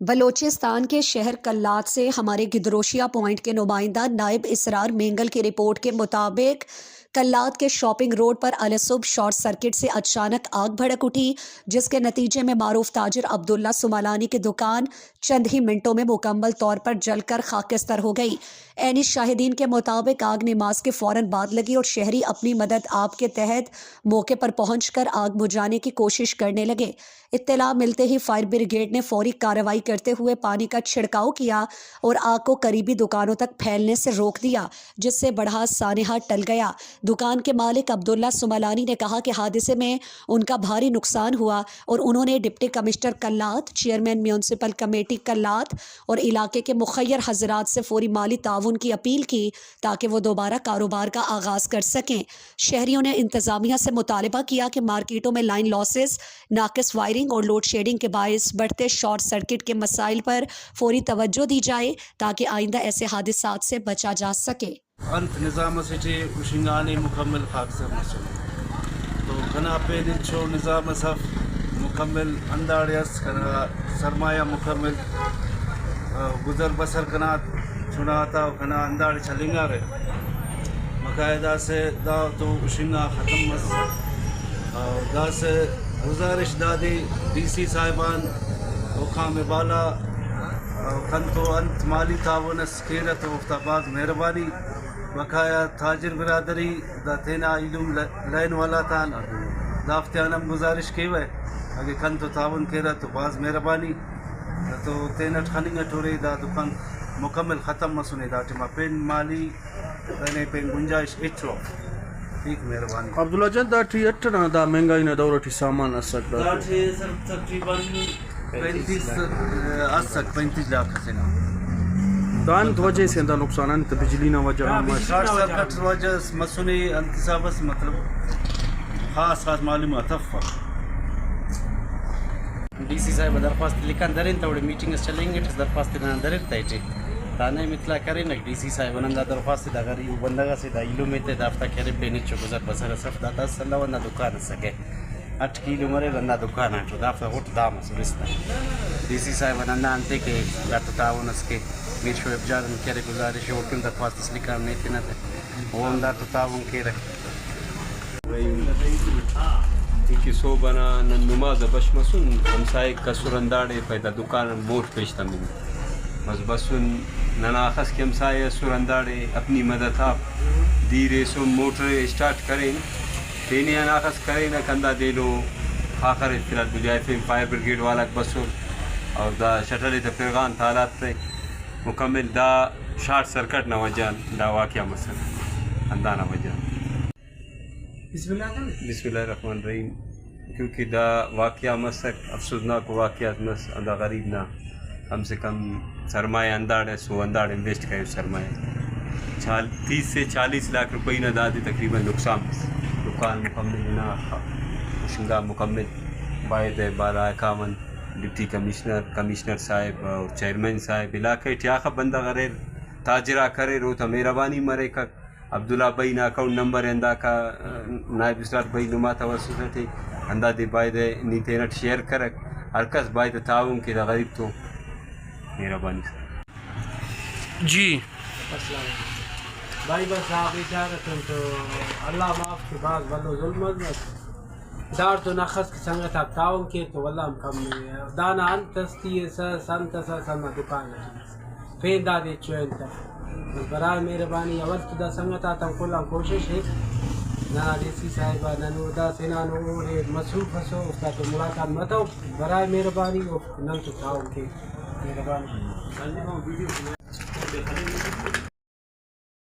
बलोचिस्तान के शहर कल्लात से हमारे गिदरोशिया पॉइंट के नुमाइंदा नायब इसरार मेंगल की रिपोर्ट के मुताबिक कल्लात के शॉपिंग रोड पर अलसुब शॉर्ट सर्किट से अचानक आग भड़क उठी, जिसके नतीजे में मारूफ ताजिर अब्दुल्ला सुमालानी की दुकान चंद ही मिनटों में मुकम्मल तौर पर जलकर खाकिस्तर हो गई। ऐनी शाहिदीन के मुताबिक आग नमाज के फौरन बाद लगी और शहरी अपनी मदद आप के तहत मौके पर पहुंचकर आग बुझाने की कोशिश करने लगे। इत्तला मिलते ही फायर ब्रिगेड ने फौरी कार्रवाई करते हुए पानी का छिड़काव किया और आग को करीबी दुकानों तक फैलने से रोक दिया, जिससे बढ़ा सानेहा टल गया। दुकान के मालिक अब्दुल्ला सुमालानी ने कहा कि हादसे में उनका भारी नुकसान हुआ और उन्होंने deputy commissioner कल्लात, chairman municipal committee कल्लात और इलाके के मुखय्यर हजरात से फौरी माली ताउन की अपील की ताकि वो दोबारा कारोबार का आगाज कर सकें। शहरियों ने इंतजामिया से मुतालबा किया कि मार्केटों में लाइन लॉसेस, नाकिस वायरिंग और लोड शेडिंग के बायस बढ़ते शॉर्ट सर्किट के मसाइल पर फौरी तवज्जो दी जाए ताकि आइंदा ऐसे हादसात से बचा जा सके। अंत निज़ाम से उशिंगानी मुकम्मल खाकसर मसल तो कना पे निचो निज़ाम सफ मुकम्मल अंदाड़ियस कना सरमाया मुकम्मल गुजर बसर कना चुनाता कना अंदाड़ चलिंगा रे मकायदा से दा तो उशिंगा ख़त्म मस दा से गुजारिश दादी डीसी साहिबान ओखाम बाला कंतो अंत माली तावन स्केरत उफ्ताबाद मेहरबानी बकाया ताजिर बिरादरी दा तेना इलूम लाइन वाला तान दाफ्तानम गुजारिश की वह अगे कंतो तावन केरा तो बाज मेहरबानी तो तेना खानिंग टोरे दा दुकान मुकम्मल ख़त्म मसुने दा टिमा पेन माली तने पेन गुंजाइश इचो ठीक मेहरबानी अब्दुल्ला जन दा ठी अट्ठना दा महंगाई ना दौरठी सामान असक दा ठी सर तकरीबन 35 लाख से ना दान वजह से नुकसान तो बिजली ना वजह शॉर्ट सर्किट वजह मसुने अंतसाबस मतलब खास मालूमात अफ़ डीसी साहब दरख्वास्त लिखन दरें तोड़े मीटिंग चलेंगे दरख्वास्त ना दरे तैटे ताने मितला करें ना डीसी साहब नंदा दरख्वास्त दा गरी बंदगा से दा इलू में ते दाफ्ता करे पेने चुगुजर बसर सफ दाता सल्ला वना दुकान सके 8 किलो मरे वना दुकान है दाफ्ता होट दाम सुरिस्ता डीसी साहब नंदा अंते के दाता तावन उसके मीशो अफजान करे गुजारिश और किन दरख्वास्त लिखा नहीं थे ना वो अंदा तो तावन के रखे की सो बना नमाज बश मसुन हमसाए कसुरंदाड़े पैदा दुकान मोट पेशता मिल बस बसुन ननाखस के हमसाए सुरंदाड़े अपनी मदद आप धीरे सो मोटर स्टार्ट करें तेने अनाखस करें ना कंधा दे लो खाकर फिलहाल बुझाए फिर फायर ब्रिगेड वाला बसुन और दा शटल तो फिरगान तालात पे मुकम्मल दा शॉर्ट सर्किट न वजन दा वाक़या मसला अंदाना वजन बिस्मिल्लाहिर्रहमानिर्रहीम क्योंकि दा वाक़या मसक अफसोसनाक वाक़यात मस अंदा गरीब ना कम से कम सरमाया अंदाड़ सो अंदाड़ इन्वेस्ट करे सरमाया 30 से 40 लाख रुपये ना दादी तकरीबन नुकसान दुकान मुकम्मल ना शिंगा मुकम्मल बायद बाला कामन डिप्टी कमिश्नर साहब और चेयरमैन साहब इलाके ट्याखा बंदा करे ताजरा करे रो तो मेहरबानी मरे का अब्दुल्ला भाई ना अकाउंट नंबर अंदा का नायब इसरार भाई नुमा तवसुल थे अंदा दे बायद नीते नट शेयर कर हरकस बायद ताउन के गरीब तो मेहरबानी जी भाई बस आप इजाज़त तो अल्लाह माफ़ के बाद वल्लो जुल्म दार तो नखस की संगत आप ताउन के तो वल्ला हम कम दाना अंतस्ती संतसा सना दुकान फेन दादे चोइन तक बराए मेहरबानी अवल तो दा संगत आता कुल कोशिश है ना डीसी साहिबा ननोदा सेना नो रे मसरूफ हसो उसका तो मुलाकात मतो बराए मेहरबानी और नन तो ताउन के मेहरबानी